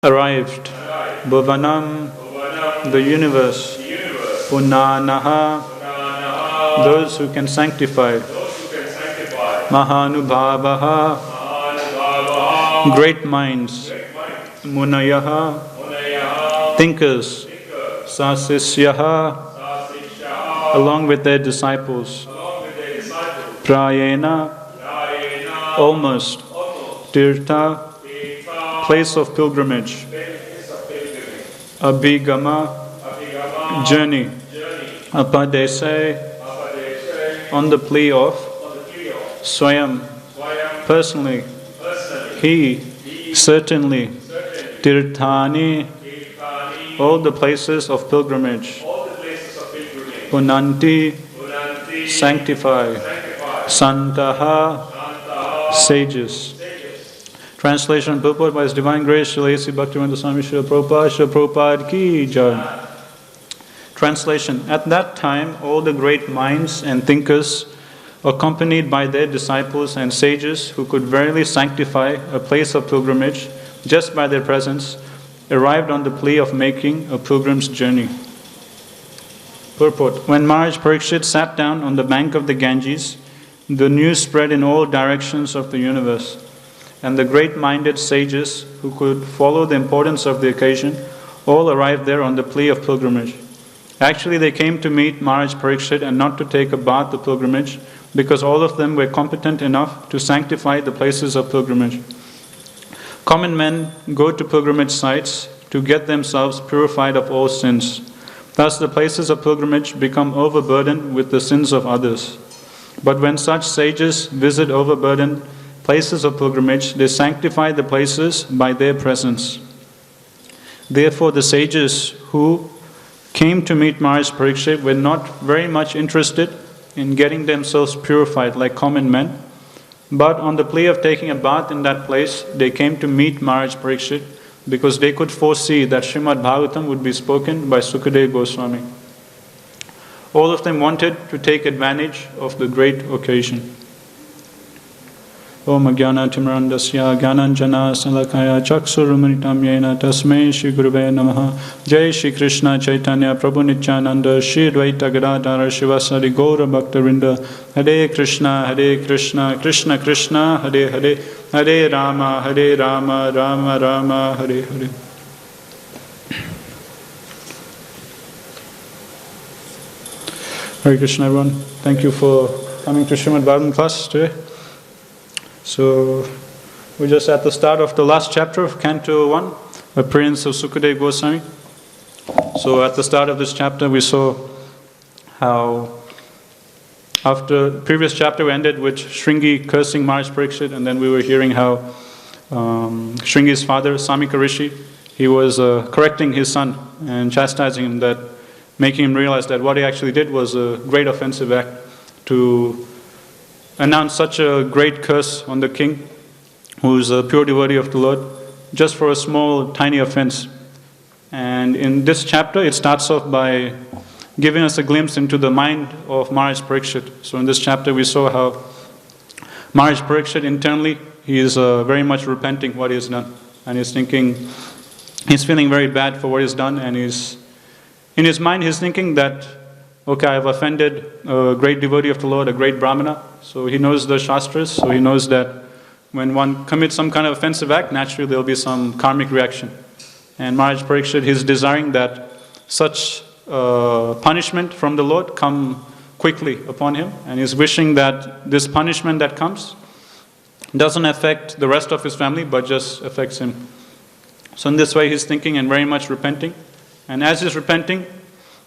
arrived. Bhuvanam, the universe. Punanaha, those who can sanctify. Mahanubhavaha, great minds. Munayaha, thinkers. Sasisyaha, along with their disciples. Prayena, almost. Tirtha, place of pilgrimage. Abhigama, journey. Apadese, on the plea of. Swayam, personally. He, certainly. Tirthani, all the places of pilgrimage. Punanti, sanctify. Santaha, sages. Translation, purport by His Divine Grace, Srila A.C. Bhaktivinoda Swami Srila Prabhupada ki jai. Translation, at that time all the great minds and thinkers, accompanied by their disciples and sages who could verily sanctify a place of pilgrimage just by their presence, arrived on the plea of making a pilgrim's journey. Purport, when Maharaj Parikshit sat down on the bank of the Ganges, the news spread in all directions of the universe, and the great-minded sages who could follow the importance of the occasion all arrived there on the plea of pilgrimage. Actually, they came to meet Maharaj Parikshit and not to take a bath of pilgrimage, because all of them were competent enough to sanctify the places of pilgrimage. Common men go to pilgrimage sites to get themselves purified of all sins. Thus, the places of pilgrimage become overburdened with the sins of others. But when such sages visit overburdened places of pilgrimage, they sanctify the places by their presence. Therefore, the sages who came to meet Maharaj Parikshit were not very much interested in getting themselves purified like common men, but on the plea of taking a bath in that place, they came to meet Maharaj Parikshit because they could foresee that Srimad Bhagavatam would be spoken by Sukadeva Goswami. All of them wanted to take advantage of the great occasion. Om Jnana Timirandasya Gyananjana Salakaya Chaksurumanitam Yena Tasmai Shri Guruve Namaha. Jai Shri Krishna Chaitanya Prabhu Nityananda Shri Dvaita Gadadhara Shivasari Gaura Bhaktarinda. Hare Krishna Krishna Krishna Hare Hare Hare Rama Rama Rama Hare Hare. Hare Krishna everyone. Thank you for coming to Srimad Bhagavatam class today. So, we're just at the start of the last chapter of Canto 1, Appearance of Sukadeva Goswami. So, at the start of this chapter, we saw how, after the previous chapter, we ended with Shringi cursing Maharaj Parikshit, and then we were hearing how Shringi's father, Samika Rishi, he was correcting his son and chastising him, that making him realize that what he actually did was a great offensive act to announce such a great curse on the king, who is a pure devotee of the Lord, just for a small, tiny offense. And in this chapter, it starts off by giving us a glimpse into the mind of Maharaj Parikshit. So in this chapter, we saw how Maharaj Parikshit internally, he is very much repenting what he has done. And he's feeling very bad for what he's done, and in his mind, he's thinking that, okay, I have offended a great devotee of the Lord, a great Brahmana. So he knows the Shastras, so he knows that when one commits some kind of offensive act, naturally there will be some karmic reaction. And Maharaj Parikshit, he's desiring that such punishment from the Lord come quickly upon him. And he's wishing that this punishment that comes doesn't affect the rest of his family, but just affects him. So in this way he's thinking and very much repenting. And as he's repenting,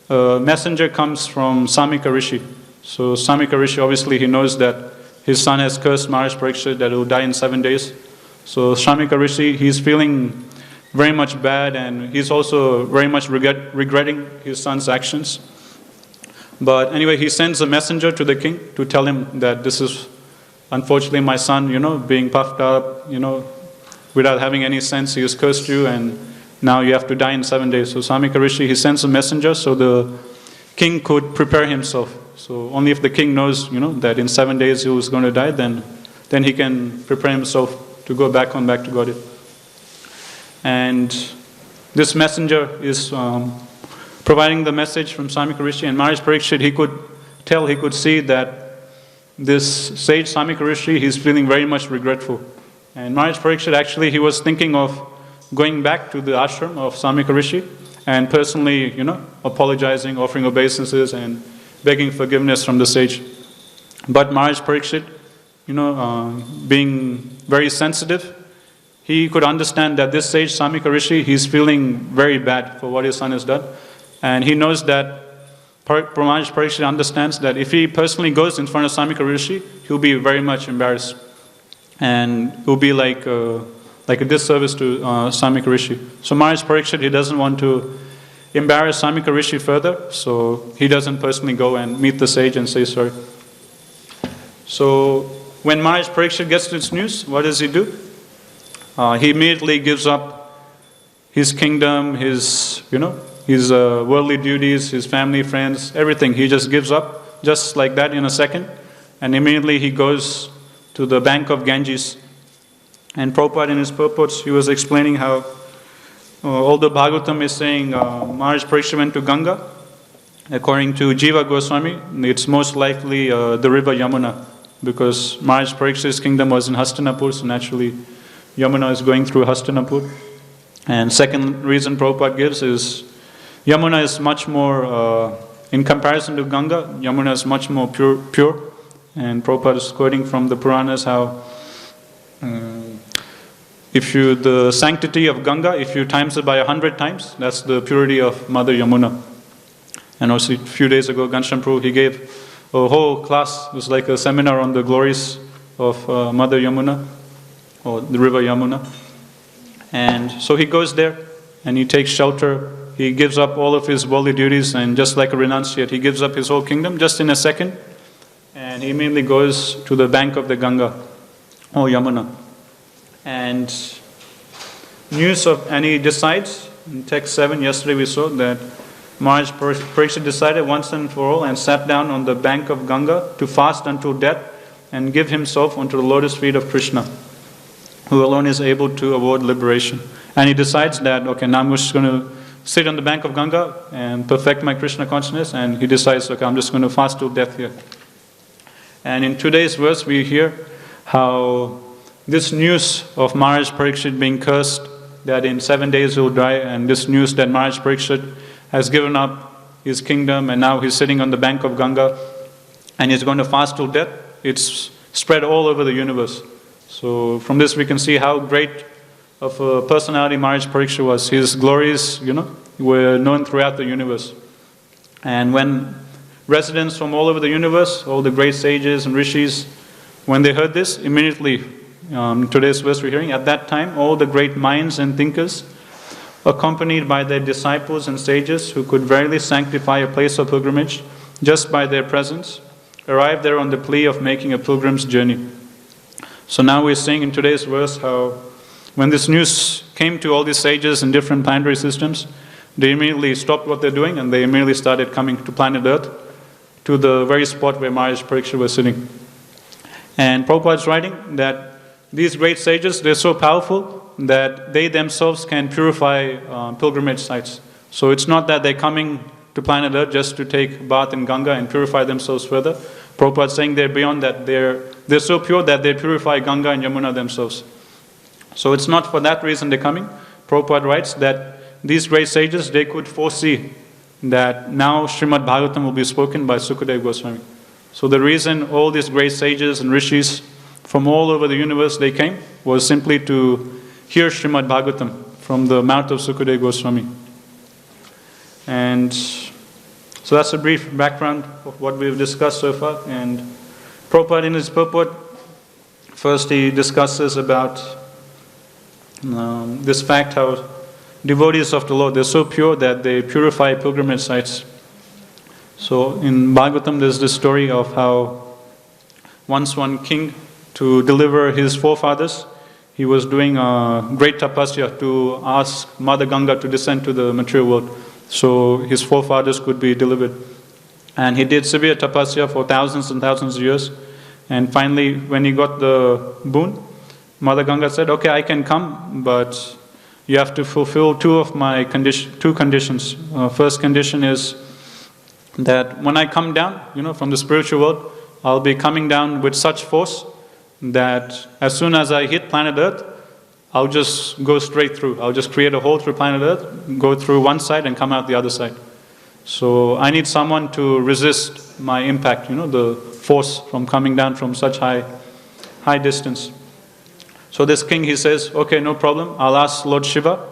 a messenger comes from Samika Rishi. So Samika Rishi, obviously he knows that his son has cursed Maharaj Parikshit that he will die in 7 days. So Samika Rishi, he's feeling very much bad, and he's also very much regretting his son's actions. But anyway, he sends a messenger to the king to tell him that this is unfortunately my son, being puffed up, without having any sense, he has cursed you, and now you have to die in 7 days. So Samika Rishi, he sends a messenger so the king could prepare himself. So only if the king knows, that in 7 days he was going to die, then he can prepare himself to go back to Godhead. And this messenger is providing the message from Samika Rishi, and Maharaj Parikshit, he could see that this sage Samika Rishi, he's feeling very much regretful. And Maharaj Parikshit, actually, he was thinking of going back to the ashram of Samika Rishi and personally, apologizing, offering obeisances and begging forgiveness from the sage. But Maharaj Parikshit, being very sensitive, he could understand that this sage Samika Rishi, he's feeling very bad for what his son has done. And he knows that Maharaj Parikshit understands that if he personally goes in front of Samika Rishi, he'll be very much embarrassed. And it will be like a disservice to Samika Rishi. So Maharaj Parikshit, he doesn't want to embarrass Samika Rishi further, so he doesn't personally go and meet the sage and say sorry. So when Maharaj Parikshit gets this news, what does he do? He immediately gives up his kingdom, his worldly duties, his family, friends, everything. He just gives up, just like that in a second. And immediately he goes to the bank of Ganges. And Prabhupada in his purports, he was explaining how although Bhagavatam is saying Maharaj Parikshit went to Ganga, according to Jiva Goswami, it's most likely the river Yamuna, because Maharaj Parikshit's kingdom was in Hastinapur, so naturally Yamuna is going through Hastinapur. And second reason Prabhupada gives is Yamuna is much more, in comparison to Ganga, Yamuna is much more pure. And Prabhupada is quoting from the Puranas how the sanctity of Ganga, if you times it by 100 times, that's the purity of Mother Yamuna. And also a few days ago, Ghanshyam Prabhu, he gave a whole class, it was like a seminar on the glories of Mother Yamuna, or the river Yamuna. And so he goes there, and he takes shelter, he gives up all of his worldly duties, and just like a renunciate, he gives up his whole kingdom just in a second, and he immediately goes to the bank of the Ganga, or Yamuna. And he decides, in text 7, yesterday we saw that Maharaj Parikshit decided once and for all and sat down on the bank of Ganga to fast until death and give himself unto the lotus feet of Krishna, who alone is able to award liberation. And he decides that, okay, now I'm just going to sit on the bank of Ganga and perfect my Krishna consciousness, and he decides, okay, I'm just going to fast till death here. And in today's verse we hear how this news of Maharaj Parikshit being cursed, that in 7 days he will die, and this news that Maharaj Parikshit has given up his kingdom and now he's sitting on the bank of Ganga and he's going to fast till death, it's spread all over the universe. So from this we can see how great of a personality Maharaj Parikshit was. His glories, were known throughout the universe. And when residents from all over the universe, all the great sages and rishis, when they heard this, immediately, today's verse we're hearing, at that time, all the great minds and thinkers, accompanied by their disciples and sages who could verily sanctify a place of pilgrimage just by their presence, arrived there on the plea of making a pilgrim's journey. So now we're seeing in today's verse how when this news came to all these sages in different planetary systems, they immediately stopped what they're doing and they immediately started coming to planet Earth, to the very spot where Maharaj Parikshit was sitting. And Prabhupada is writing that these great sages, they're so powerful that they themselves can purify pilgrimage sites. So it's not that they're coming to planet Earth just to take bath in Ganga and purify themselves further. Prabhupada is saying they're beyond that. They're so pure that they purify Ganga and Yamuna themselves. So it's not for that reason they're coming. Prabhupada writes that these great sages, they could foresee that now Srimad Bhagavatam will be spoken by Sukadeva Goswami. So the reason all these great sages and rishis from all over the universe they came was simply to hear Srimad Bhagavatam from the mouth of Sukadeva Goswami. And so that's a brief background of what we've discussed so far. And Prabhupada in his purport, first he discusses about this fact how devotees of the Lord, they're so pure that they purify pilgrimage sites. So in Bhagavatam there's this story of how once one king, to deliver his forefathers, he was doing a great tapasya to ask Mother Ganga to descend to the material world so his forefathers could be delivered. And he did severe tapasya for thousands and thousands of years. And finally, when he got the boon, Mother Ganga said, okay, I can come, but you have to fulfill two conditions. First condition is that when I come down, from the spiritual world, I'll be coming down with such force that as soon as I hit planet Earth, I'll just go straight through. I'll just create a hole through planet Earth, go through one side and come out the other side. So I need someone to resist my impact, the force from coming down from such high distance. So this king, he says, okay, no problem, I'll ask Lord Shiva.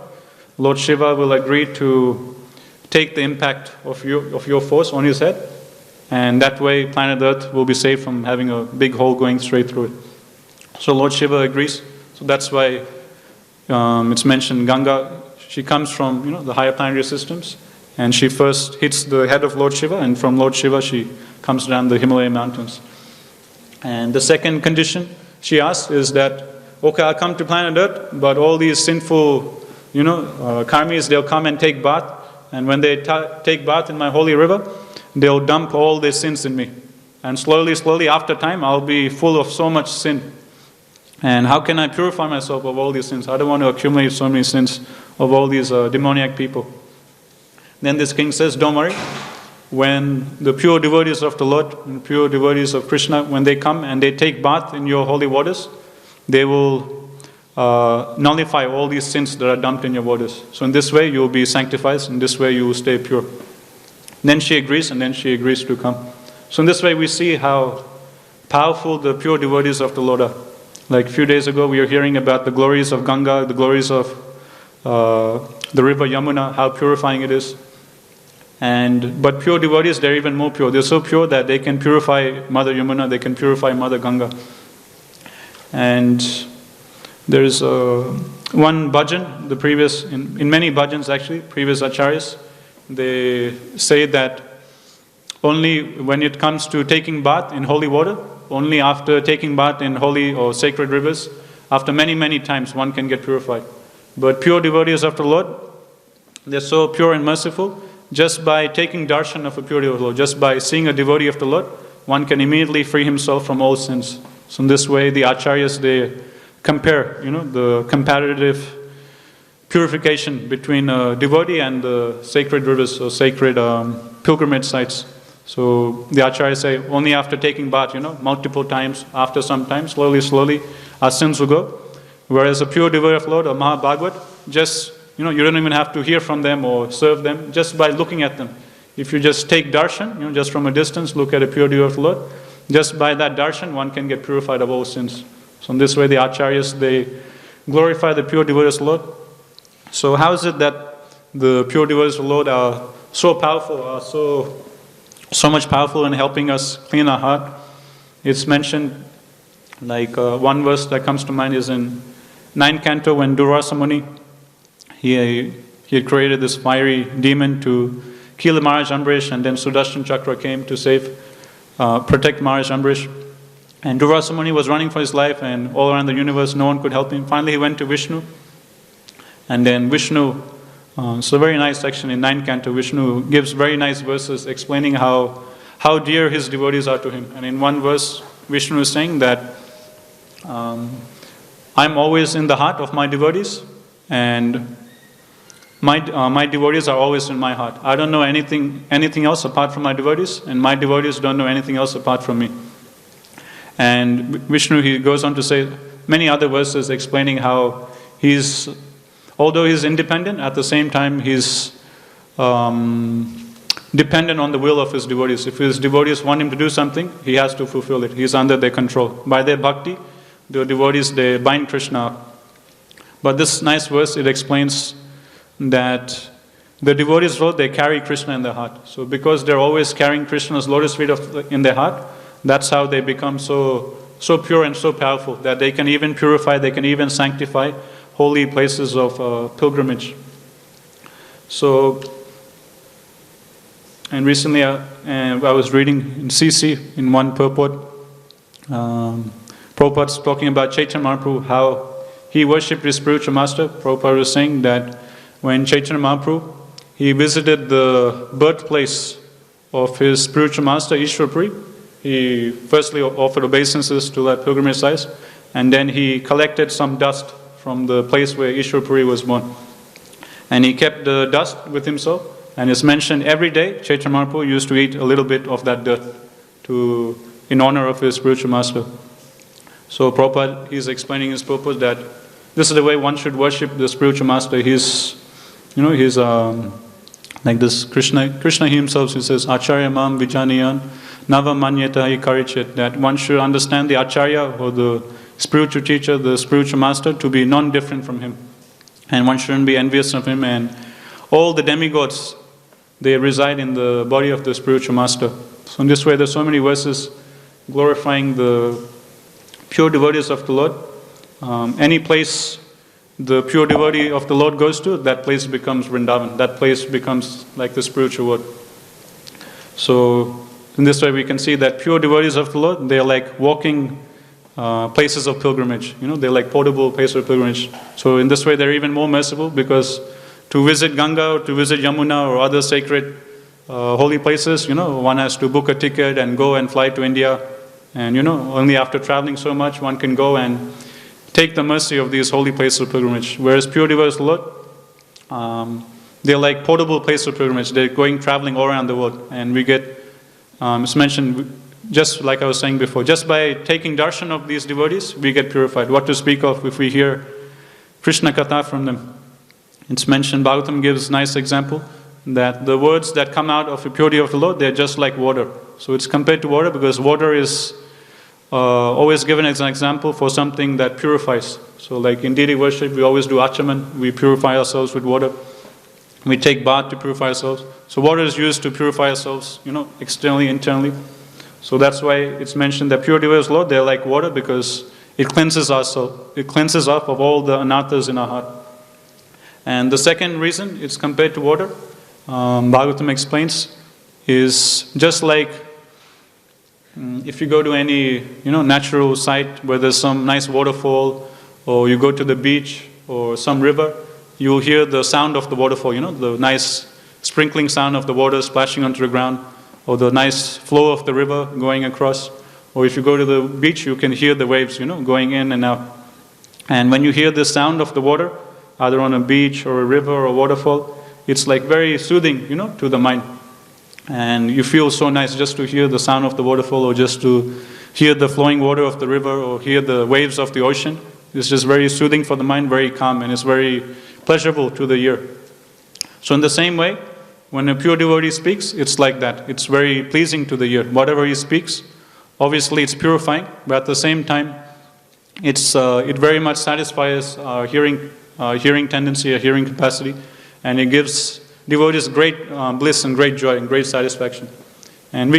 Lord Shiva will agree to take the impact of your force on his head, and that way planet Earth will be saved from having a big hole going straight through it. So Lord Shiva agrees. So that's why it's mentioned Ganga, she comes from the higher planetary systems, and she first hits the head of Lord Shiva, and from Lord Shiva she comes down the Himalaya mountains. And the second condition she asks is that, okay, I'll come to planet Earth, but all these sinful, karmis, they'll come and take bath, and when they take bath in my holy river, they'll dump all their sins in me. And slowly, after time, I'll be full of so much sin. And how can I purify myself of all these sins? I don't want to accumulate so many sins of all these demoniac people. Then this king says, don't worry. When the pure devotees of the Lord, and pure devotees of Krishna, when they come and they take bath in your holy waters, they will nullify all these sins that are dumped in your waters. So in this way you will be sanctified, in this way you will stay pure. Then she agrees, and then she agrees to come. So in this way we see how powerful the pure devotees of the Lord are. Like a few days ago we were hearing about the glories of Ganga, the glories of the river Yamuna, how purifying it is. But pure devotees, they're even more pure. They're so pure that they can purify Mother Yamuna, they can purify Mother Ganga. And there's one bhajan, in many bhajans actually, previous acharyas, they say that only when it comes to taking bath in holy water, only after taking bath in holy or sacred rivers, after many times one can get purified. But pure devotees of the Lord, they're so pure and merciful, just by taking darshan of a pure devotee of the Lord, just by seeing a devotee of the Lord, one can immediately free himself from all sins. So in this way, the acharyas, they compare, the comparative purification between a devotee and the sacred rivers or sacred pilgrimage sites. So the acharyas say, only after taking bath, multiple times, after some time, slowly, our sins will go. Whereas a pure devotee of Lord, or Mahabhagavat, just, you don't even have to hear from them or serve them, just by looking at them. If you just take darshan, just from a distance, look at a pure devotee of Lord, just by that darshan, one can get purified of all sins. So in this way, the acharyas, they glorify the pure devotees of the Lord. So how is it that the pure devotees of the Lord are so powerful, are so much powerful in helping us clean our heart? It's mentioned, like one verse that comes to mind is in 9th canto, when Durvasa Muni, he had created this fiery demon to kill Maharaj Ambrish, and then Sudarshan Chakra came to protect Maharaj Ambrish. And Durvasa Muni was running for his life, and all around the universe no one could help him. Finally he went to Vishnu, and then Vishnu, it's a very nice section in 9th canto, Vishnu gives very nice verses explaining how dear his devotees are to him. And in one verse, Vishnu is saying that I'm always in the heart of my devotees, and my devotees are always in my heart. I don't know anything else apart from my devotees, and my devotees don't know anything else apart from me. And Vishnu, he goes on to say many other verses explaining how although he's independent, at the same time he's dependent on the will of his devotees. If his devotees want him to do something, he has to fulfill it. He's under their control. By their bhakti, the devotees, they bind Krishna up. But this nice verse, it explains that the devotees, Lord, they carry Krishna in their heart. So because they're always carrying Krishna's lotus feet in their heart, that's how they become so pure and so powerful, that they can even purify, they can even sanctify holy places of pilgrimage. So, and recently I was reading in CC, in one purport, Prabhupada's talking about Chaitanya Mahaprabhu, how he worshipped his spiritual master. Prabhupada was saying that when Chaitanya Mahaprabhu, he visited the birthplace of his spiritual master, Ishwarpuri, he firstly offered obeisances to that pilgrimage site, and then he collected some dust from the place where Ishwarpuri was born. And he kept the dust with himself. And it's mentioned every day, Chaitanya Mahaprabhu used to eat a little bit of that dirt in honor of his spiritual master. So Prabhupada is explaining his purpose that this is the way one should worship the spiritual master. He's like this Krishna himself, he says, Acharya mam vijanayan nava manyeta hi karichet, that one should understand the Acharya or the spiritual teacher, the spiritual master, to be non-different from him. And one shouldn't be envious of him. And all the demigods, they reside in the body of the spiritual master. So in this way, there's so many verses glorifying the pure devotees of the Lord. Any place the pure devotee of the Lord goes to, that place becomes Vrindavan. That place becomes like the spiritual world. So in this way, we can see that pure devotees of the Lord, they are like walking places of pilgrimage. They're like portable places of pilgrimage. So in this way, they're even more merciful, because to visit Ganga or to visit Yamuna or other sacred holy places, one has to book a ticket and go and fly to India. And only after traveling so much, one can go and take the mercy of these holy places of pilgrimage. Whereas pure devotees of the Lord, they're like portable places of pilgrimage. They're traveling all around the world. And we get, it's mentioned, just like I was saying before, just by taking darshan of these devotees, we get purified. What to speak of if we hear Krishna Katha from them? It's mentioned, Bhagavatam gives a nice example, that the words that come out of the purity of the Lord, they're just like water. So it's compared to water, because water is always given as an example for something that purifies. So like in deity worship, we always do achaman, we purify ourselves with water. We take bath to purify ourselves. So water is used to purify ourselves, externally, internally. So that's why it's mentioned that pure devotees of the Lord, they're like water, because it cleanses our soul. It cleanses us of all the anathas in our heart. And the second reason it's compared to water, Bhagavatam explains, is just like if you go to any natural site where there's some nice waterfall, or you go to the beach or some river, you'll hear the sound of the waterfall, the nice sprinkling sound of the water splashing onto the ground, or the nice flow of the river going across. Or if you go to the beach, you can hear the waves, going in and out. And when you hear the sound of the water, either on a beach or a river or a waterfall, it's like very soothing, to the mind. And you feel so nice just to hear the sound of the waterfall, or just to hear the flowing water of the river, or hear the waves of the ocean. It's just very soothing for the mind, very calm, and it's very pleasurable to the ear. So in the same way, when a pure devotee speaks, it's like that. It's very pleasing to the ear. Whatever he speaks, obviously it's purifying, but at the same time, it very much satisfies our hearing tendency, our hearing capacity, and it gives devotees great bliss and great joy and great satisfaction. And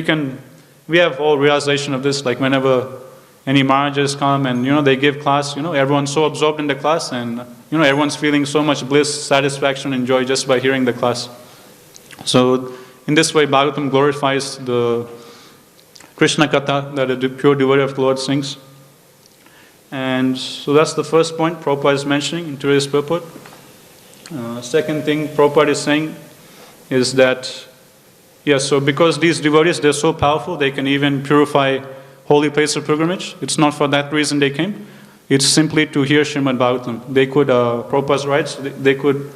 we have all realization of this, like whenever any Maharajas come and they give class, everyone's so absorbed in the class, and everyone's feeling so much bliss, satisfaction and joy just by hearing the class. So in this way, Bhagavatam glorifies the Krishna Katha that a pure devotee of the Lord sings. And so that's the first point Prabhupada is mentioning in today's purport. Second thing Prabhupada is saying is that, so because these devotees, they're so powerful, they can even purify holy places of pilgrimage. It's not for that reason they came. It's simply to hear Srimad Bhagavatam. They could, Prabhupada writes, they could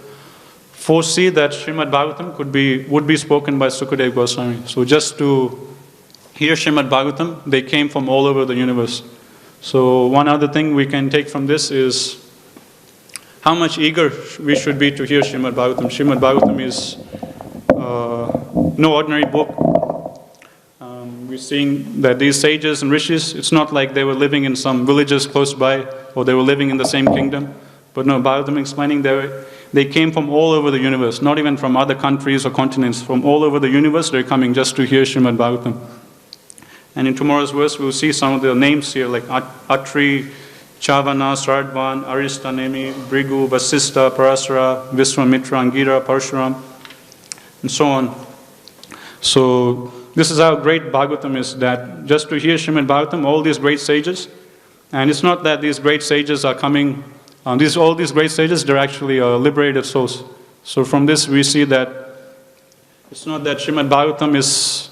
foresee that Srimad Bhagavatam would be spoken by Sukadeva Goswami. So just to hear Srimad Bhagavatam, they came from all over the universe. So one other thing we can take from this is how much eager we should be to hear Srimad Bhagavatam. Srimad Bhagavatam is no ordinary book. We're seeing that these sages and rishis, it's not like they were living in some villages close by, or they were living in the same kingdom. But no, Bhagavatam explaining they came from all over the universe, not even from other countries or continents. From all over the universe, they're coming just to hear Srimad Bhagavatam. And in tomorrow's verse, we'll see some of the names here, like Atri, Chavana, Sardvan, Aristanemi, Brigu, Vasista, Parasara, Viswamitra, Angira, Parshuram, and so on. So this is how great Bhagavatam is, that just to hear Srimad Bhagavatam, all these great sages, and it's not that these great sages are coming, all these great sages, they're actually liberated souls. So from this we see that it's not that Srimad Bhagavatam is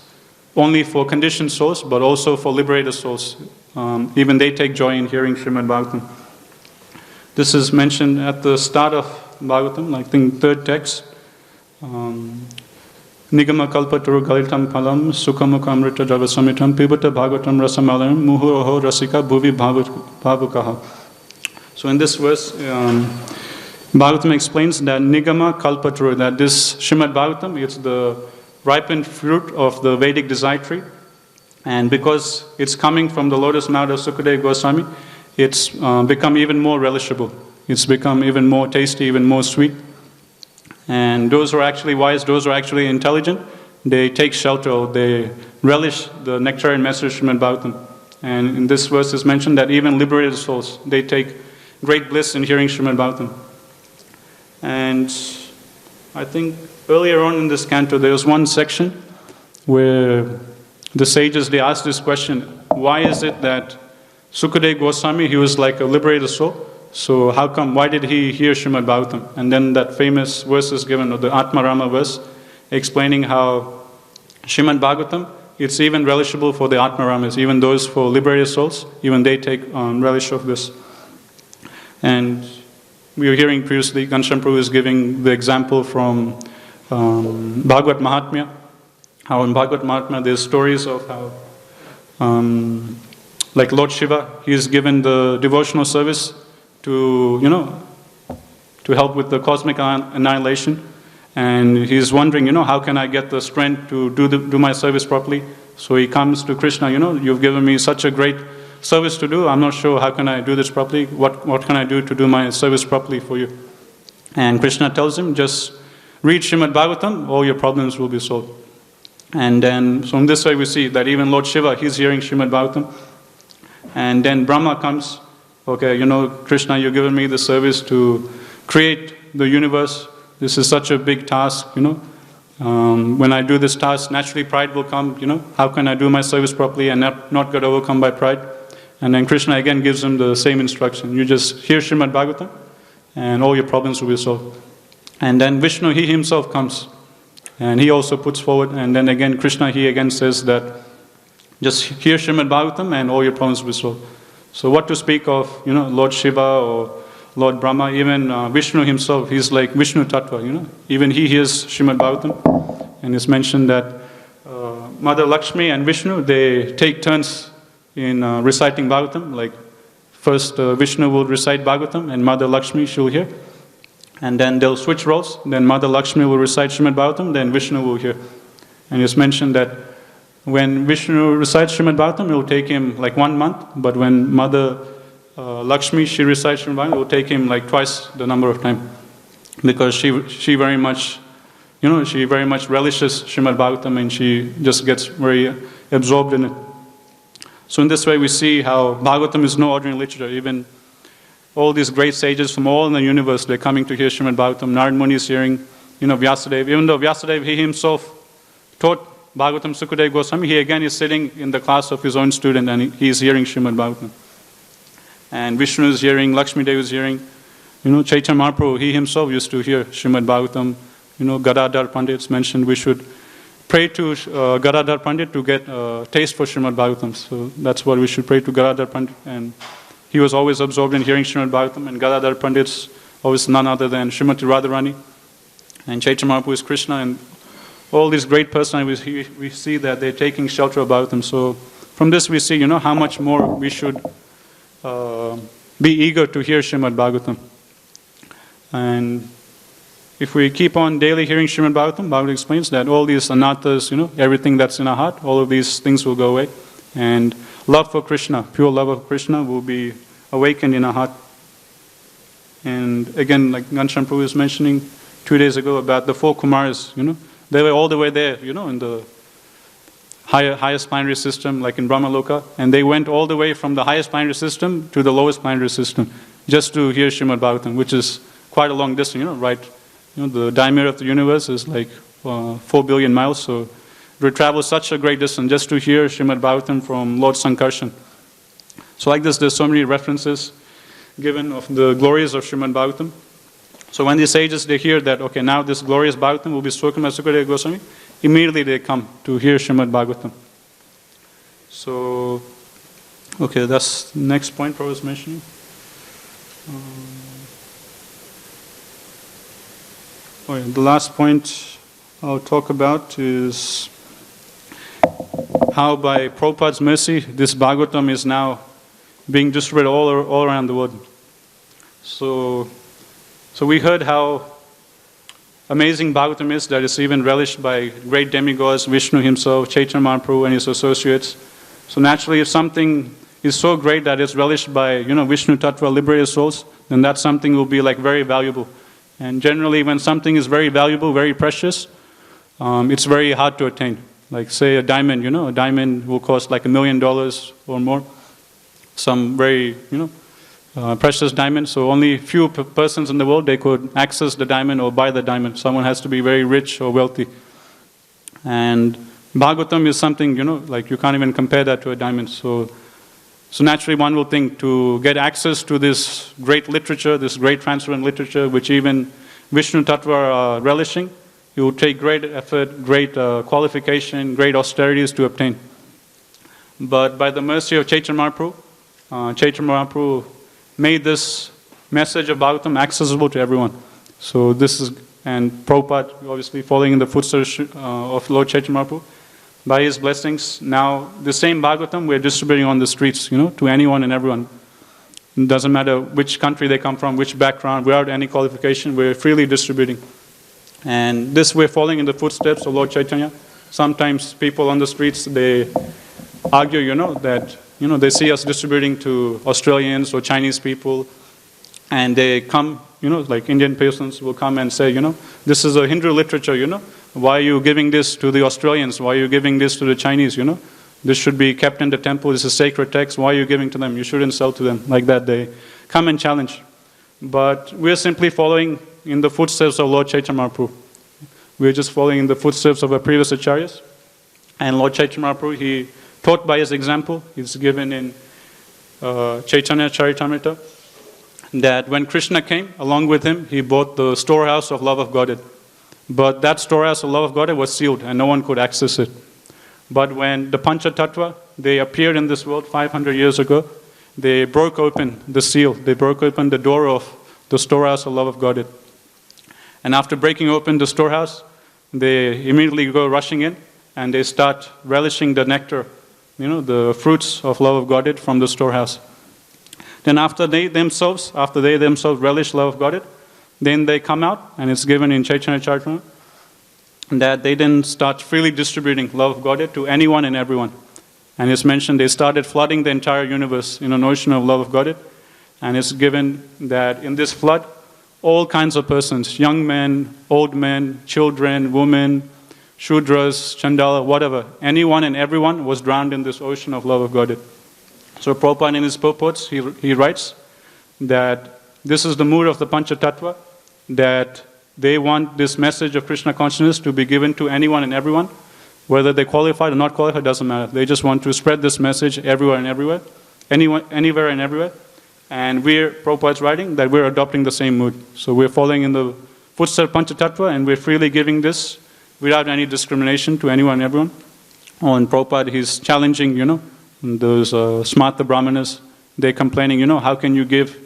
only for conditioned souls, but also for liberated souls. Even they take joy in hearing Srimad Bhagavatam. This is mentioned at the start of Bhagavatam, like the third text. Nigama kalpaturu galitam palam sukhamukha amrita javasamitam pibata bhagavatam rasamalayam muhuroho rasika bhuvi bhavukaha. So in this verse, Bhagavatam explains that Nigama kalpaturu, that this Srimad Bhagavatam, it's the ripened fruit of the Vedic desire tree. And because it's coming from the lotus mouth of Sukadeva Goswami, it's become even more relishable. It's become even more tasty, even more sweet. And those who are actually wise, those who are actually intelligent, they take shelter, or they relish the nectarian message of Srimad Bhagavatam. And in this verse is mentioned that even liberated souls, they take great bliss in hearing Srimad Bhagavatam. And I think earlier on in this canto, there was one section where the sages, they asked this question: why is it that Sukadeva Goswami, he was like a liberated soul, so how come, why did he hear Srimad Bhagavatam? And then that famous verse is given, or the Atma Rama verse, explaining how Srimad Bhagavatam, it's even relishable for the Atma Ramas, even those for liberated souls, even they take relish of this. And we were hearing previously, Ghanshyam Prabhu is giving the example from Bhagavad Mahatmya, how in Bhagavad Mahatmya there's stories of how like Lord Shiva, he is given the devotional service to, to help with the cosmic annihilation. And he's wondering, how can I get the strength to do my service properly? So he comes to Krishna, you've given me such a great service to do. I'm not sure how can I do this properly. What can I do to do my service properly for you? And Krishna tells him, just read Srimad Bhagavatam, all your problems will be solved. And then, so in this way we see that even Lord Shiva, he's hearing Srimad Bhagavatam. And then Brahma comes, okay, Krishna, you've given me the service to create the universe. This is such a big task, When I do this task, naturally pride will come, How can I do my service properly and not get overcome by pride? And then Krishna again gives him the same instruction. You just hear Srimad Bhagavatam and all your problems will be solved. And then Vishnu, he himself comes. And he also puts forward, and then again Krishna, he again says that just hear Srimad Bhagavatam and all your problems will be solved. So what to speak of, Lord Shiva or Lord Brahma, even Vishnu himself, he's like Vishnu Tattva, Even he hears Srimad Bhagavatam. And it's mentioned that Mother Lakshmi and Vishnu, they take turns in reciting Bhagavatam. Like first Vishnu will recite Bhagavatam and Mother Lakshmi, she'll hear. And then they'll switch roles. Then Mother Lakshmi will recite Srimad Bhagavatam, then Vishnu will hear. And it's mentioned that when Vishnu recites Srimad Bhagavatam, it will take him like 1 month. But when Mother Lakshmi, she recites Srimad Bhagavatam, it will take him like twice the number of time. Because she very much, she very much relishes Srimad Bhagavatam and she just gets very absorbed in it. So in this way we see how Bhagavatam is no ordinary literature. Even all these great sages from all in the universe, they're coming to hear Srimad Bhagavatam. Narad Muni is hearing, Vyasadeva. Even though Vyasadeva, he himself taught Bhagavatam Sukadeva Goswami, he again is sitting in the class of his own student and he is hearing Srimad Bhagavatam. And Vishnu is hearing, Lakshmi Devi is hearing. Chaitanya Mahaprabhu, he himself used to hear Srimad Bhagavatam. Gadadhar Pandit mentioned we should pray to Gadadhar Pandit to get a taste for Srimad Bhagavatam. So that's what we should pray to Gadadhar Pandit. And he was always absorbed in hearing Srimad Bhagavatam, and Gadadhar Pandit's always none other than Srimati Radharani. And Chaitanya Mahaprabhu is Krishna, and all these great personalities, we see that they're taking shelter of Bhagavatam. So from this we see, how much more we should be eager to hear Srimad Bhagavatam. And if we keep on daily hearing Srimad Bhagavatam, Bhagavatam explains that all these anathas, everything that's in our heart, all of these things will go away. And love for Krishna, pure love of Krishna will be awakened in our heart. And again, like Ghanshyam Prabhu was mentioning 2 days ago about the 4 Kumaras, they were all the way there, in the highest planetary system, like in Brahmaloka, and they went all the way from the highest planetary system to the lowest planetary system just to hear Srimad Bhagavatam, which is quite a long distance, right? The diameter of the universe is like 4 billion miles, so we travel such a great distance just to hear Srimad Bhagavatam from Lord Sankarshan. So like this, there's so many references given of the glories of Srimad Bhagavatam. So when the sages, they hear that, okay, now this glorious Bhagavatam will be spoken by Sukadeva Goswami, immediately they come to hear Srimad Bhagavatam. So, okay, that's the next point I was mentioning. The last point I'll talk about is how by Prabhupada's mercy, this Bhagavatam is now being distributed all around the world. So we heard how amazing Bhagavatam is, that it's even relished by great demigods, Vishnu himself, Chaitanya Mahaprabhu and his associates. So naturally, if something is so great that it's relished by, Vishnu Tattva, liberated souls, then that something will be like very valuable. And generally, when something is very valuable, very precious, it's very hard to attain. Like say a diamond, a diamond will cost like $1 million or more. Some very, precious diamond. So only few persons in the world, they could access the diamond or buy the diamond. Someone has to be very rich or wealthy. And Bhagavatam is something, like you can't even compare that to a diamond. So naturally one will think to get access to this great literature, this great transcendent literature, which even Vishnu Tattva are relishing, it will take great effort, great qualification, great austerities to obtain. But by the mercy of Chaitanya Mahaprabhu made this message of Bhagavatam accessible to everyone. So this is, and Prabhupada obviously following in the footsteps of Lord Chaitanya Mahaprabhu, by his blessings, now the same Bhagavatam we're distributing on the streets, to anyone and everyone. It doesn't matter which country they come from, which background, without any qualification, we're freely distributing. And this we're following in the footsteps of Lord Chaitanya. Sometimes people on the streets, they argue, that, they see us distributing to Australians or Chinese people, and they come, like Indian persons will come and say, this is a Hindu literature, why are you giving this to the Australians? Why are you giving this to the Chinese, This should be kept in the temple, this is sacred text, why are you giving to them? You shouldn't sell to them. Like that, they come and challenge. But we're simply following in the footsteps of Lord Chaitanya Mahaprabhu. We're just following in the footsteps of our previous acharyas. And Lord Chaitanya Mahaprabhu, he taught by his example. It's given in Chaitanya Charitamrita that when Krishna came, along with him, he bought the storehouse of love of Godhead. But that storehouse of love of Godhead was sealed and no one could access it. But when the Pancha Tattva, they appeared in this world 500 years ago, they broke open the seal. They broke open the door of the storehouse of love of Godhead. And after breaking open the storehouse, they immediately go rushing in and they start relishing the nectar, the fruits of love of Godhead from the storehouse. Then after they themselves relish love of Godhead, then they come out, and it's given in Chaitanya Charitamrita, that they then start freely distributing love of Godhead to anyone and everyone. And it's mentioned they started flooding the entire universe in an ocean of love of Godhead. And it's given that in this flood, all kinds of persons, young men, old men, children, women, Shudras, Chandala, whatever, anyone and everyone was drowned in this ocean of love of Godhead. So Prabhupada in his purports, he writes that this is the mood of the Pancha Tattva, that they want this message of Krishna consciousness to be given to anyone and everyone, whether they qualified or not qualified, doesn't matter. They just want to spread this message everywhere and everywhere, anywhere and everywhere. And Prabhupada's writing that we're adopting the same mood. So we're following in the footsteps of Pancha Tattva and we're freely giving this without any discrimination to anyone and everyone. And Prabhupada, he's challenging, those smarta brahmanas. They're complaining, how can you give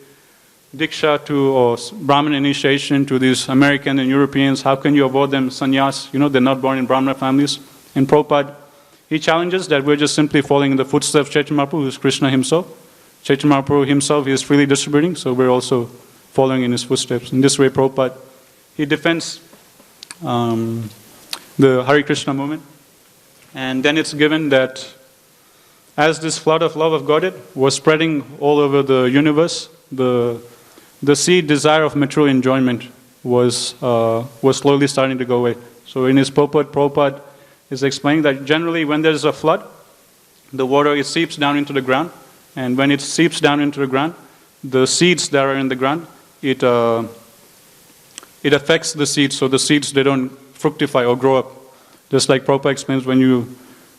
Diksha or Brahmin initiation to these American and Europeans? How can you award them sannyas? They're not born in Brahmana families. And Prabhupada, he challenges that we're just simply following in the footsteps of Chaitanya Mahaprabhu, who's Krishna himself. Chaitanya Mahaprabhu himself is freely distributing, so we're also following in his footsteps. In this way, Prabhupada, he defends the Hare Krishna movement. And then it's given that as this flood of love of Godhead was spreading all over the universe, the seed desire of material enjoyment was slowly starting to go away. So in his purport, Prabhupada is explaining that generally when there's a flood, the water, it seeps down into the ground. And when it seeps down into the ground, the seeds that are in the ground, it affects the seeds. So the seeds, they don't fructify or grow up. Just like Prabhupada explains, when you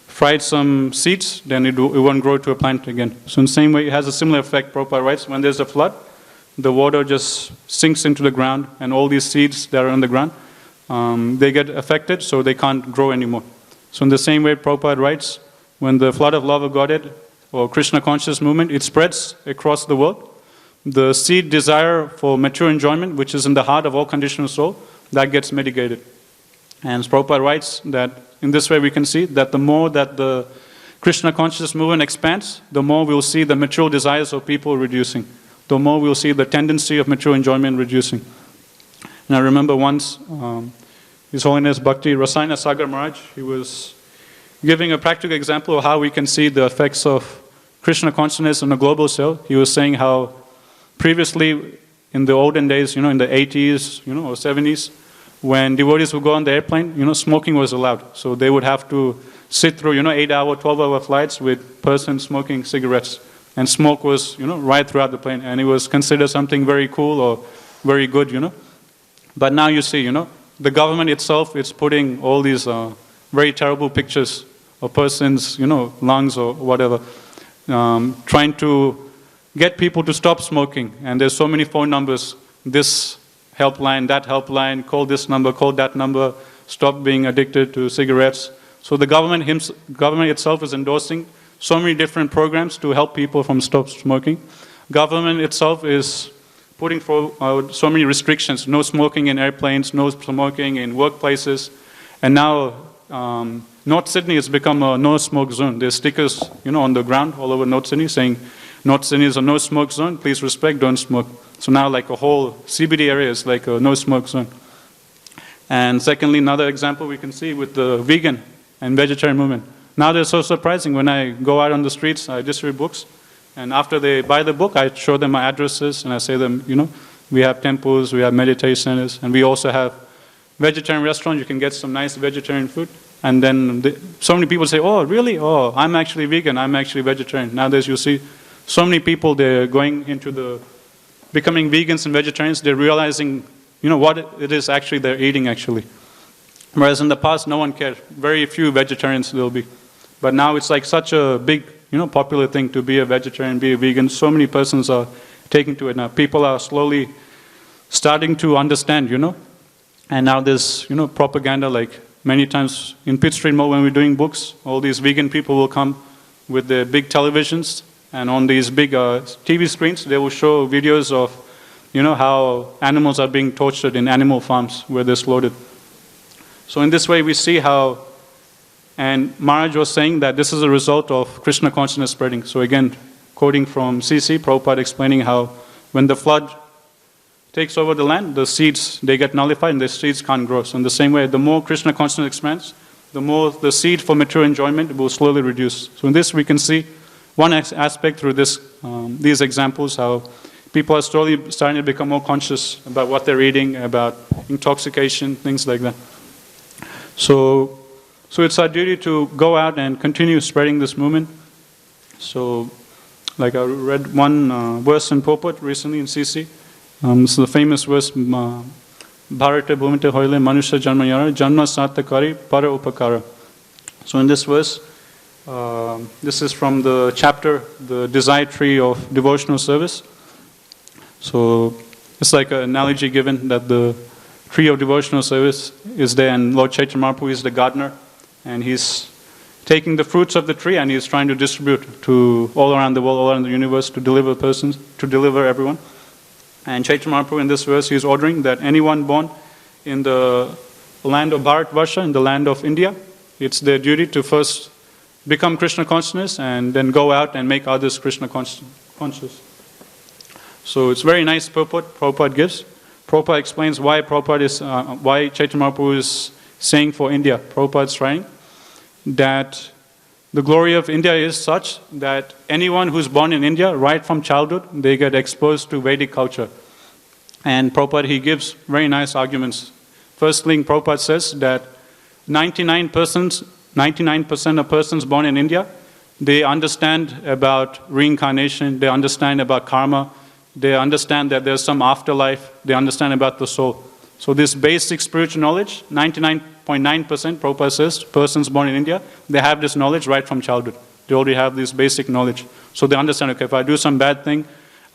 fried some seeds, then it won't grow to a plant again. So in the same way, it has a similar effect. Prabhupada writes, when there's a flood, the water just sinks into the ground, and all these seeds that are on the ground, they get affected, so they can't grow anymore. So in the same way, Prabhupada writes, when the flood of love of Godhead, or Krishna conscious movement, it spreads across the world, the seed desire for mature enjoyment, which is in the heart of all conditioned soul, that gets mitigated. And Prabhupada writes that in this way we can see that the more that the Krishna consciousness movement expands, the more we'll see the material desires of people reducing. The more we'll see the tendency of material enjoyment reducing. And I remember once, His Holiness Bhakti Rasayana Sagar Maharaj, he was giving a practical example of how we can see the effects of Krishna consciousness on a global scale. He was saying how previously in the olden days, in the 80s, or 70s, when devotees would go on the airplane, smoking was allowed. So they would have to sit through, 8-hour, 12-hour flights with persons smoking cigarettes. And smoke was, right throughout the plane. And it was considered something very cool or very good, But now you see, the government itself is putting all these very terrible pictures of persons, lungs or whatever, trying to get people to stop smoking. And there's so many phone numbers, this helpline, that helpline, call this number, call that number, stop being addicted to cigarettes. So the government itself is endorsing so many different programs to help people from stop smoking. Government itself is putting forward so many restrictions, no smoking in airplanes, no smoking in workplaces. And now North Sydney has become a no-smoke zone. There's stickers, on the ground all over North Sydney saying, North Sydney is a no-smoke zone, please respect, don't smoke. So now like a whole CBD area is like a no-smoke zone. And secondly, another example we can see with the vegan and vegetarian movement. Now they're so surprising. When I go out on the streets, I distribute books. And after they buy the book, I show them my addresses and I say them, we have temples, we have meditation centers, and we also have vegetarian restaurants. You can get some nice vegetarian food. And then so many people say, oh, really? Oh, I'm actually vegan, I'm actually vegetarian. Nowadays you see so many people, they're going into becoming vegans and vegetarians. They're realizing, what it is actually they're eating actually. Whereas in the past, no one cared. Very few vegetarians there'll be. But now it's like such a big, popular thing to be a vegetarian, be a vegan. So many persons are taking to it now. People are slowly starting to understand, And now there's, propaganda, like many times in Pitt Street Mall when we're doing books, all these vegan people will come with their big televisions, and on these big TV screens, they will show videos of, how animals are being tortured in animal farms where they're slaughtered. So in this way we see how, and Maharaj was saying that this is a result of Krishna consciousness spreading. So again, quoting from CC, Prabhupada explaining how when the flood takes over the land, the seeds, they get nullified and the seeds can't grow. So in the same way, the more Krishna consciousness expands, the more the seed for material enjoyment will slowly reduce. So in this we can see one aspect through these examples, how people are slowly starting to become more conscious about what they're eating, about intoxication, things like that. So it's our duty to go out and continue spreading this movement. So, like I read one verse in Purport recently in CC. This is the famous verse, Bharate Bhumite Hoile Manusha Janma Yara Janma Satakari Para Upakara. So in this verse, this is from the chapter, the Desire Tree of Devotional Service. So it's like an analogy given that the tree of devotional service is there, and Lord Chaitanya Mahaprabhu is the gardener, and he's taking the fruits of the tree and he's trying to distribute to all around the world, all around the universe, to deliver persons, to deliver everyone. And Chaitanya Mahaprabhu in this verse, he's ordering that anyone born in the land of Bharatvarsha, in the land of India, it's their duty to first become Krishna consciousness and then go out and make others Krishna conscious. So it's very nice purport Prabhupada gives. Prabhupada explains why why Chaitanya Mahaprabhu is saying for India. Prabhupada's writing that the glory of India is such that anyone who's born in India, right from childhood, they get exposed to Vedic culture. And Prabhupada, he gives very nice arguments. Firstly, Prabhupada says that 99% of persons born in India, they understand about reincarnation, they understand about karma, they understand that there's some afterlife, they understand about the soul. So this basic spiritual knowledge, 99.9%, Prabhupada says, persons born in India, they have this knowledge right from childhood. They already have this basic knowledge. So they understand, okay, if I do some bad thing,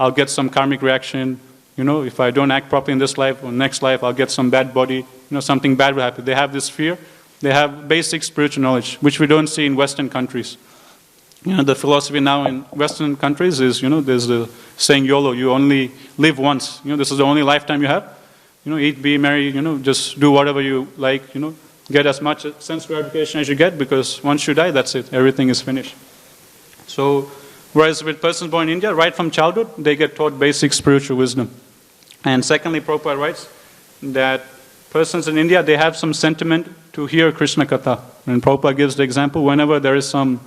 I'll get some karmic reaction. If I don't act properly in this life or next life, I'll get some bad body. Something bad will happen. They have this fear. They have basic spiritual knowledge, which we don't see in Western countries. The philosophy now in Western countries is, there's the saying YOLO, you only live once. This is the only lifetime you have. eat, be merry, just do whatever you like, get as much sense gratification as you get, because once you die, that's it, everything is finished. So, whereas with persons born in India, right from childhood, they get taught basic spiritual wisdom. And secondly, Prabhupada writes that persons in India, they have some sentiment to hear Krishna Katha. And Prabhupada gives the example, whenever there is some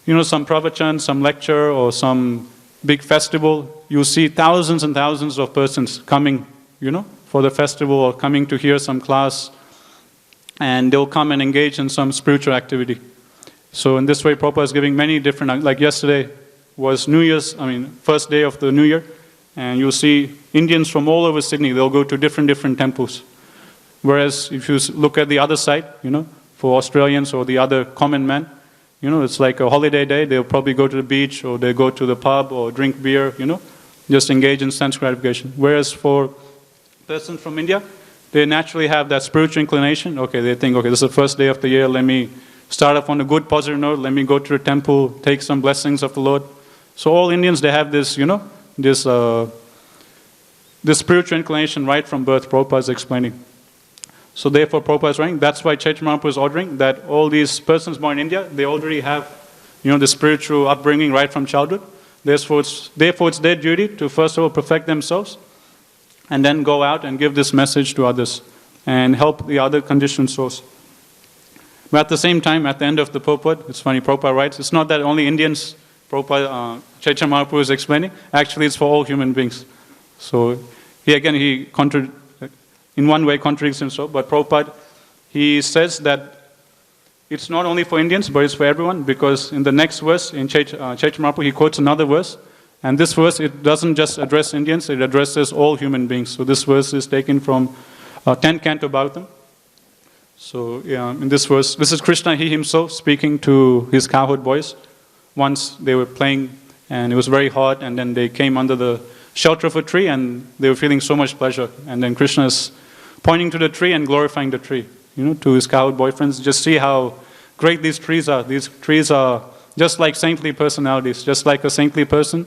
pravachan, some lecture, or some big festival, you see thousands and thousands of persons coming, for the festival, or coming to hear some class, and they'll come and engage in some spiritual activity. So in this way, Prabhupada is giving many different, like yesterday was first day of the New Year, and you'll see Indians from all over Sydney, they'll go to different temples. Whereas if you look at the other side, for Australians or the other common man, it's like a holiday day, they'll probably go to the beach, or they go to the pub, or drink beer, just engage in sense gratification. Whereas for persons from India, they naturally have that spiritual inclination. Okay, they think, okay, this is the first day of the year, let me start off on a good positive note, let me go to the temple, take some blessings of the Lord. So all Indians, they have this, this spiritual inclination right from birth, Prabhupada is explaining. So therefore, Prabhupada is writing, that's why Chaitanya Mahaprabhu is ordering that all these persons born in India, they already have, the spiritual upbringing right from childhood. Therefore, it's their duty to first of all perfect themselves, and then go out and give this message to others, and help the other conditioned souls. But at the same time, at the end of the purport, it's funny, Prabhupada writes, it's not that only Indians, Chaitanya Mahaprabhu is explaining, actually it's for all human beings. So he in one way contradicts himself, but Prabhupada, he says that it's not only for Indians, but it's for everyone, because in the next verse, in Chaitanya Mahaprabhu, he quotes another verse, and this verse, it doesn't just address Indians, it addresses all human beings. So this verse is taken from 10th Canto Bhagavatam. So in this verse, this is Krishna, he himself, speaking to his cowherd boys. Once they were playing, and it was very hot, and then they came under the shelter of a tree, and they were feeling so much pleasure. And then Krishna is pointing to the tree and glorifying the tree, to his cowherd boyfriends. Just see how great these trees are. These trees are just like saintly personalities, just like a saintly person.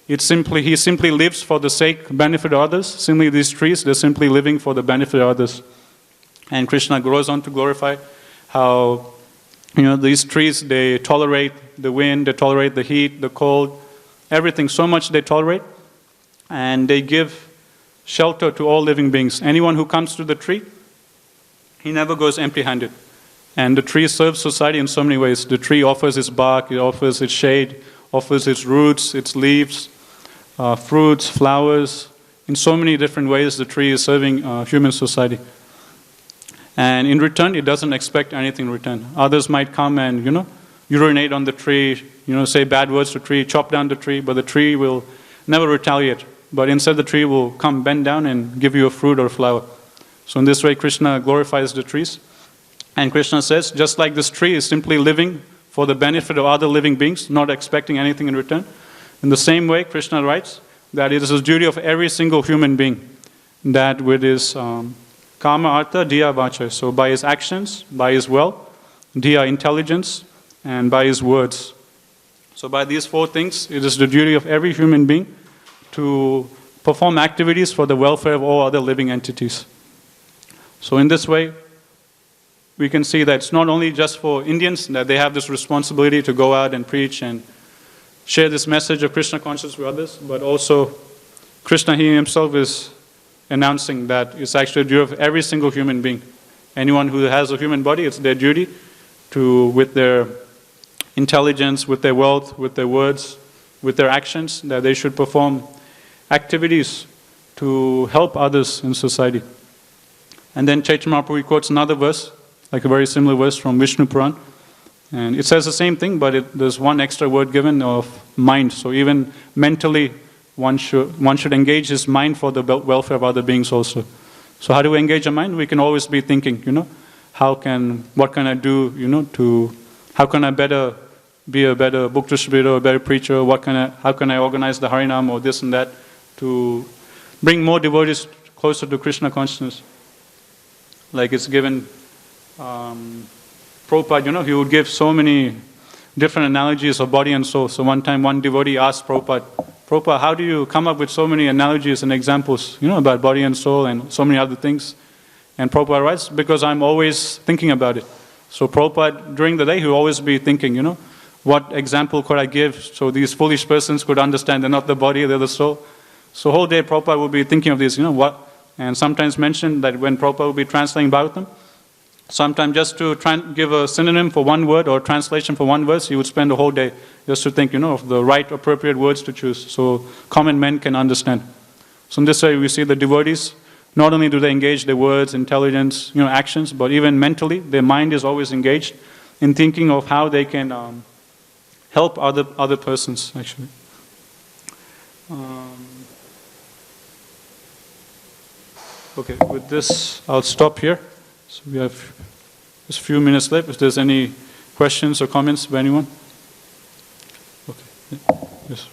He simply lives for the benefit of others. Similarly, these trees, they're simply living for the benefit of others. And Krishna goes on to glorify how, these trees, they tolerate the wind, they tolerate the heat, the cold, everything. So much they tolerate, and they give shelter to all living beings. Anyone who comes to the tree, he never goes empty-handed. And the tree serves society in so many ways. The tree offers its bark, it offers its shade, offers its roots, its leaves, fruits, flowers. In so many different ways, the tree is serving human society. And in return, it doesn't expect anything in return. Others might come and, urinate on the tree, say bad words to the tree, chop down the tree, but the tree will never retaliate. But instead, the tree will come, bend down, and give you a fruit or a flower. So in this way, Krishna glorifies the trees. And Krishna says, just like this tree is simply living for the benefit of other living beings, not expecting anything in return, in the same way, Krishna writes that it is the duty of every single human being that with his Kama, Artha, Diya, Vacha. So by his actions, by his wealth, Diya, intelligence, and by his words. So by these four things, it is the duty of every human being to perform activities for the welfare of all other living entities. So in this way, we can see that it's not only just for Indians that they have this responsibility to go out and preach and share this message of Krishna consciousness with others, but also Krishna, he himself is announcing that it's actually the duty of every single human being. Anyone who has a human body, it's their duty to, with their intelligence, with their wealth, with their words, with their actions, that they should perform activities to help others in society. And then Chaitanya Mahaprabhu quotes another verse, like a very similar verse from Vishnu Puran. And it says the same thing, but there's one extra word given of mind. So even mentally, one should engage his mind for the welfare of other beings also. So how do we engage our mind? We can always be thinking, what can I do, how can I be a better book distributor, a better preacher, how can I organize the Harinam or this and that to bring more devotees closer to Krishna consciousness. Like it's given, Prabhupada, he would give so many different analogies of body and soul. So one time one devotee asked Prabhupada, Prabhupada, how do you come up with so many analogies and examples, about body and soul and so many other things? And Prabhupada writes, because I'm always thinking about it. So Prabhupada, during the day, he will always be thinking, what example could I give so these foolish persons could understand they're not the body, they're the soul. So whole day Prabhupada will be thinking of this, and sometimes mentioned that when Prabhupada will be translating Bhagavatam, sometimes just to try and give a synonym for one word or translation for one verse, he would spend a whole day just to think, of the right appropriate words to choose so common men can understand. So in this way we see the devotees, not only do they engage their words, intelligence, actions, but even mentally, their mind is always engaged in thinking of how they can help other persons, actually. Okay, with this, I'll stop here. So we have just a few minutes left. If there's any questions or comments by anyone. Okay. Yes.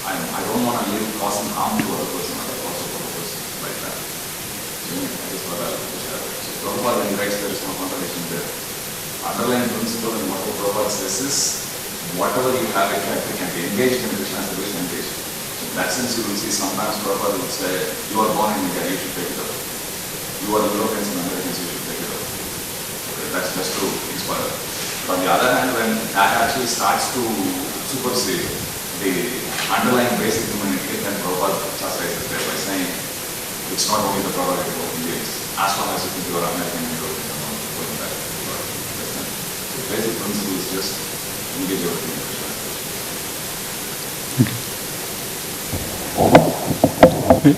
I don't want to live causing harm to other person or the cause of other person like that. So That is what I would share. So Prabhupada, when he writes, there is no contradiction there. Underlying principle in what Prabhupada says is, whatever you have it, you can be engaged in Krishna service, engaged. So in that sense, you will see sometimes Prabhupada will say, you are born in India, you should take it up. You are Europeans and Americans, you should take it up. Okay, that's just to inspire. But on the other hand, when that actually starts to supersede the underlying basic humanity, then Prabhupada chastises there by saying, it's not only the prerogative of Indians, as long as you think you are American and European, and not going back to the world. The basic principle is just engage your opinion.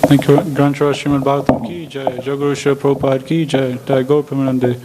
Thank you. Granth Srimad Bhagavatam ki jai, Jaguru Shri Prabhupada ki jai, Jai Gaur Premanande.